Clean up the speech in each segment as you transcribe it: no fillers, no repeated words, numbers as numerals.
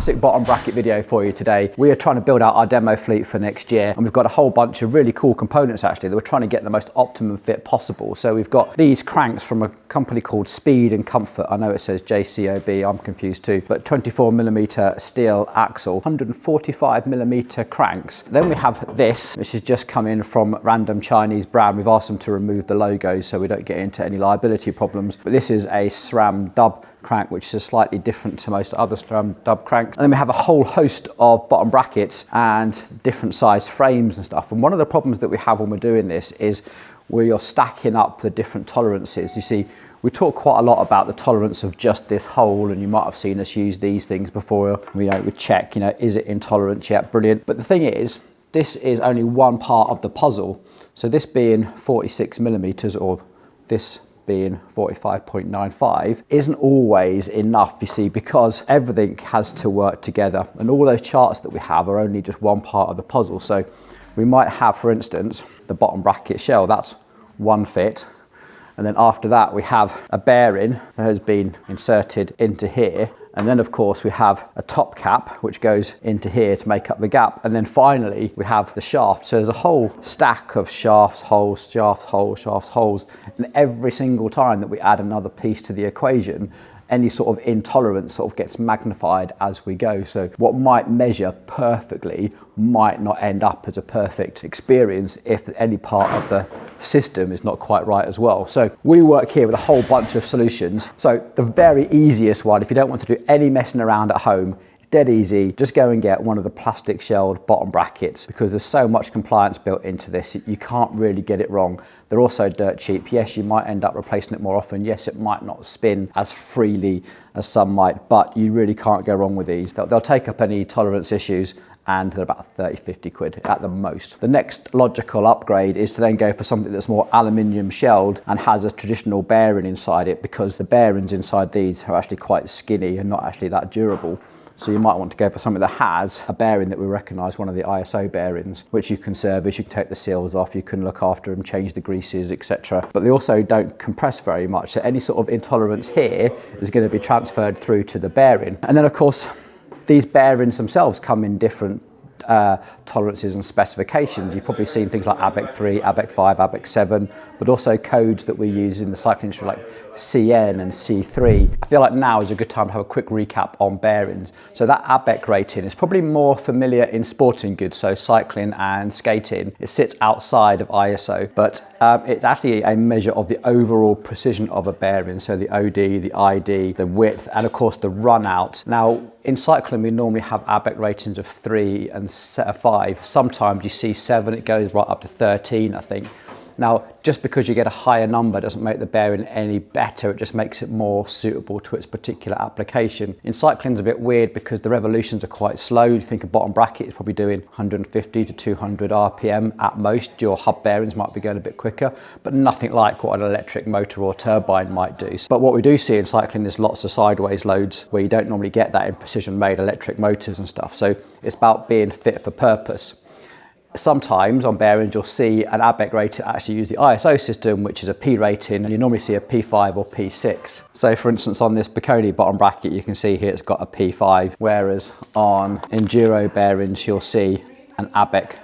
classic bottom bracket video for you today. We are trying to build out our demo fleet for next year, and we've got a whole bunch of really cool components actually that we're trying to get the most optimum fit possible. So we've got these cranks from a company called Speed and Comfort. I know it says JCOB, I'm confused too, but 24mm steel axle, 145mm cranks. Then we have this, which has just come in from random Chinese brand. We've asked them to remove the logos so we don't get into any liability problems, but this is a SRAM dub crank, which is slightly different to most other SRAM dub cranks. And then we have a whole host of bottom brackets and different size frames and stuff. And one of the problems that we have when we're doing this is where you're stacking up the different tolerances. You see, we talk quite a lot about the tolerance of just this hole, and you might have seen us use these things before. We check, is it intolerant? Yeah, brilliant. But the thing is, this is only one part of the puzzle. So this being 46mm or this being 45.95 isn't always enough, you see, because everything has to work together, and all those charts that we have are only just one part of the puzzle. So we might have, for instance, the bottom bracket shell, that's one fit, and then after that we have a bearing that has been inserted into here, and then of course we have a top cap which goes into here to make up the gap, and then finally we have the shaft. So there's a whole stack of shafts, holes, shafts, holes, shafts, holes, and every single time that we add another piece to the equation, any sort of intolerance sort of gets magnified as we go. So what might measure perfectly might not end up as a perfect experience if any part of the system is not quite right as well. So we work here with a whole bunch of solutions. So the very easiest one, if you don't want to do any messing around at home, dead easy, just go and get one of the plastic shelled bottom brackets, because there's so much compliance built into this, you can't really get it wrong. They're also dirt cheap. Yes, you might end up replacing it more often. Yes, it might not spin as freely as some might, but you really can't go wrong with these. They'll take up any tolerance issues, and they're about 30-50 quid at the most. The next logical upgrade is to then go for something that's more aluminium shelled and has a traditional bearing inside it, because the bearings inside these are actually quite skinny and not actually that durable. So you might want to go for something that has a bearing that we recognise, one of the ISO bearings, which you can service, you can take the seals off, you can look after them, change the greases, etc. But they also don't compress very much, so any sort of intolerance here is going to be transferred through to the bearing. And then of course, these bearings themselves come in different tolerances and specifications. You've probably seen things like ABEC 3, ABEC 5, ABEC 7, but also codes that we use in the cycling industry like CN and C3. I feel like now is a good time to have a quick recap on bearings. So that ABEC rating is probably more familiar in sporting goods, so cycling and skating. It sits outside of ISO, but it's actually a measure of the overall precision of a bearing. So the OD, the ID, the width, and of course the run out. Now, in cycling, we normally have ABEC ratings of 3 and 5. Sometimes you see 7, it goes right up to 13, I think. Now, just because you get a higher number doesn't make the bearing any better, it just makes it more suitable to its particular application. In cycling, it's a bit weird because the revolutions are quite slow. You think a bottom bracket is probably doing 150 to 200 RPM at most. Your hub bearings might be going a bit quicker, but nothing like what an electric motor or turbine might do. But what we do see in cycling is lots of sideways loads where you don't normally get that in precision-made electric motors and stuff. So it's about being fit for purpose. Sometimes on bearings you'll see an ABEC rating actually use the ISO system, which is a P rating, and you normally see a P5 or P6. So for instance on this Decoding bottom bracket you can see here it's got a P5, whereas on enduro bearings you'll see an ABEC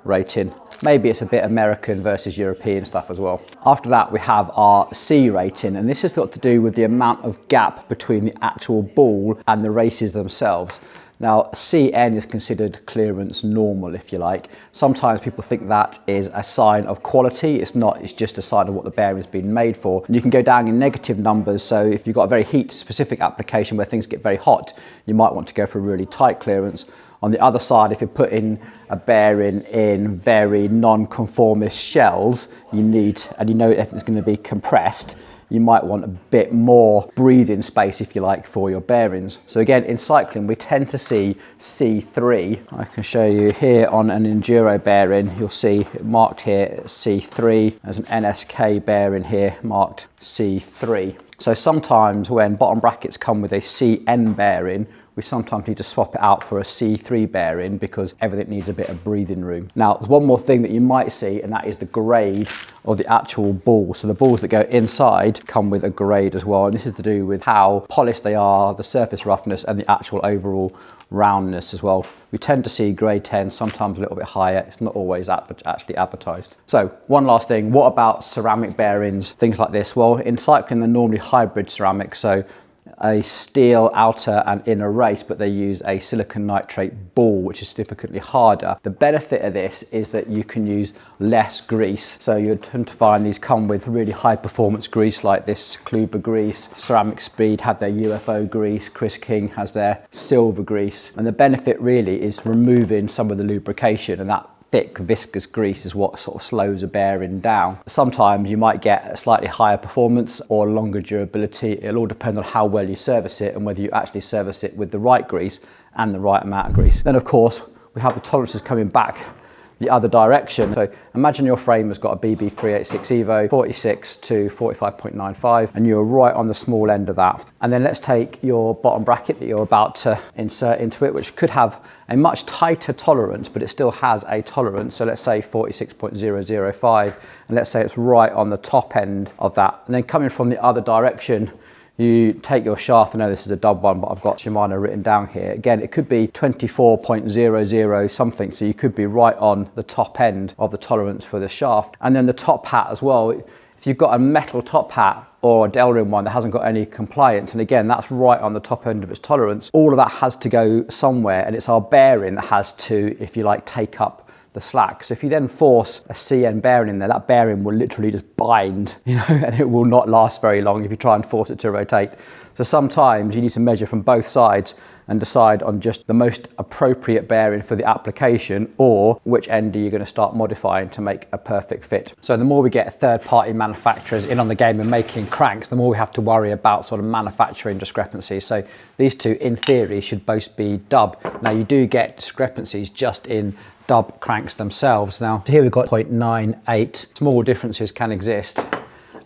rating. Maybe it's a bit American versus European stuff as well. After that we have our C rating, and this has got to do with the amount of gap between the actual ball and the races themselves. Now, CN is considered clearance normal, if you like. Sometimes people think that is a sign of quality. It's not, it's just a sign of what the bearing's been made for. And you can go down in negative numbers, so if you've got a very heat-specific application where things get very hot, you might want to go for a really tight clearance. On the other side, if you're putting a bearing in very non-conformist shells, you need, and you know if it's going to be compressed, you might want a bit more breathing space, if you like, for your bearings. So again, in cycling, we tend to see C3. I can show you here on an enduro bearing, you'll see it marked here C3. There's an NSK bearing here marked C3. So sometimes when bottom brackets come with a CN bearing, we sometimes need to swap it out for a C3 bearing because everything needs a bit of breathing room. Now, there's one more thing that you might see, and that is the grade of the actual ball. So the balls that go inside come with a grade as well, and this is to do with how polished they are, the surface roughness, and the actual overall roundness as well. We tend to see grade 10, sometimes a little bit higher. It's not always actually advertised. So one last thing, what about ceramic bearings, things like this? Well, in cycling, they're normally hybrid ceramics, so a steel outer and inner race, but they use a silicon nitrate ball, which is significantly harder. The benefit of this is that you can use less grease. So you tend to find these come with really high performance grease like this Kluber grease. Ceramic Speed have their UFO grease. Chris King has their silver grease. And the benefit really is removing some of the lubrication, and that thick viscous grease is what sort of slows a bearing down. Sometimes you might get a slightly higher performance or longer durability. It'll all depend on how well you service it and whether you actually service it with the right grease and the right amount of grease. Then of course we have the tolerances coming back the other direction. So imagine your frame has got a BB386 Evo 46 to 45.95 and you're right on the small end of that. And then let's take your bottom bracket that you're about to insert into it, which could have a much tighter tolerance, but it still has a tolerance. So let's say 46.005, and let's say it's right on the top end of that. And then coming from the other direction, you take your shaft. I know this is a dub one, but I've got Shimano written down here. Again, it could be 24.00 something, so you could be right on the top end of the tolerance for the shaft. And then the top hat as well. If you've got a metal top hat or a Delrin one that hasn't got any compliance, and again, that's right on the top end of its tolerance, all of that has to go somewhere, and it's our bearing that has to, if you like, take up the slack. So if you then force a CN bearing in there, that bearing will literally just bind, and it will not last very long if you try and force it to rotate. So sometimes you need to measure from both sides and decide on just the most appropriate bearing for the application, or which end are you going to start modifying to make a perfect fit. So the more we get third-party manufacturers in on the game and making cranks, the more we have to worry about sort of manufacturing discrepancies. So these two, in theory, should both be dub. Now you do get discrepancies just in dub cranks themselves. Now here we've got 0.98. Small differences can exist.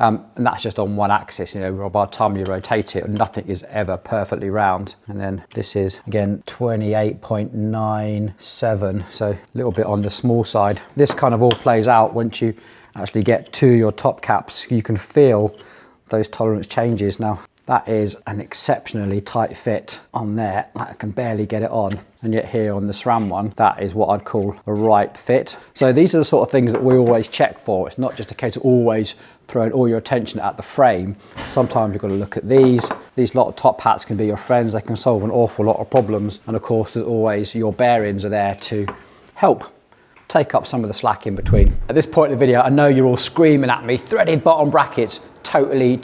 And that's just on one axis, by the time you rotate it, nothing is ever perfectly round. And then this is, again, 28.97, so a little bit on the small side. This kind of all plays out once you actually get to your top caps. You can feel those tolerance changes. Now, that is an exceptionally tight fit on there. I can barely get it on. And yet here on the SRAM one, that is what I'd call a right fit. So these are the sort of things that we always check for. It's not just a case of always throwing all your attention at the frame. Sometimes you've got to look at these. These lot of top hats can be your friends. They can solve an awful lot of problems. And of course, as always, your bearings are there to help take up some of the slack in between. At this point in the video, I know you're all screaming at me, threaded bottom brackets. Totally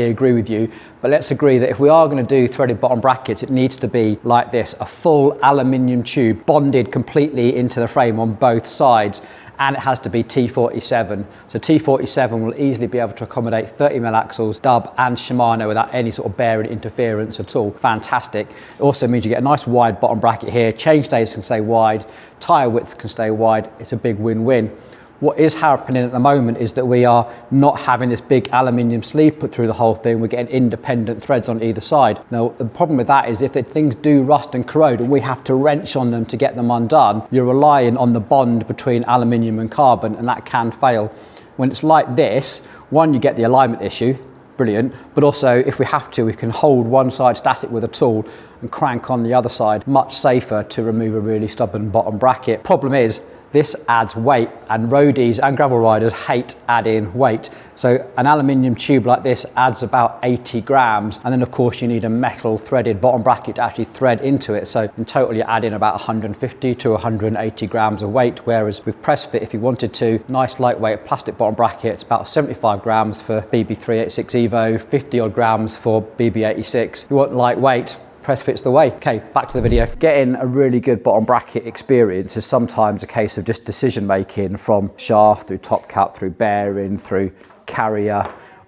agree with you. But let's agree that if we are going to do threaded bottom brackets, it needs to be like this, a full aluminium tube bonded completely into the frame on both sides. And it has to be T47. So T47 will easily be able to accommodate 30mm axles, dub and Shimano without any sort of bearing interference at all. Fantastic. It also means you get a nice wide bottom bracket here. Chain stays can stay wide, tyre width can stay wide. It's a big win-win. What is happening at the moment is that we are not having this big aluminium sleeve put through the whole thing. We're getting independent threads on either side. Now, the problem with that is if things do rust and corrode and we have to wrench on them to get them undone, you're relying on the bond between aluminium and carbon, and that can fail. When it's like this, one, you get the alignment issue, brilliant, but also if we have to, we can hold one side static with a tool and crank on the other side, much safer to remove a really stubborn bottom bracket. Problem is, this adds weight, and roadies and gravel riders hate adding weight. So an aluminium tube like this adds about 80 grams. And then of course you need a metal threaded bottom bracket to actually thread into it. So in total you add in about 150 to 180 grams of weight. Whereas with press fit, if you wanted to, nice lightweight plastic bottom bracket, it's about 75 grams for BB386 Evo, 50 odd grams for BB86. You want lightweight, press fit's the way. Okay, back to the video. Getting a really good bottom bracket experience is sometimes a case of just decision making from shaft through top cap, through bearing, through carrier,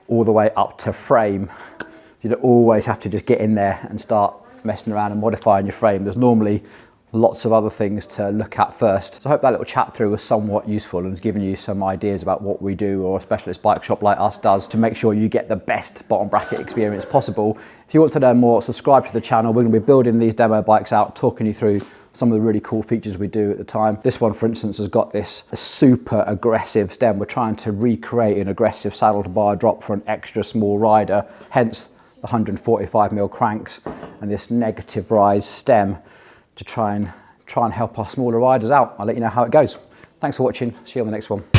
all the way up to frame. You don't always have to just get in there and start messing around and modifying your frame. There's normally lots of other things to look at first. So I hope that little chat through was somewhat useful and has given you some ideas about what we do, or a specialist bike shop like us does, to make sure you get the best bottom bracket experience possible. If you want to learn more, subscribe to the channel. We're going to be building these demo bikes out, talking you through some of the really cool features we do at the time. This one, for instance, has got this super aggressive stem. We're trying to recreate an aggressive saddle to bar drop for an extra small rider, hence the 145mm cranks and this negative rise stem to try and help our smaller riders out. I'll let you know how it goes. Thanks for watching. See you on the next one.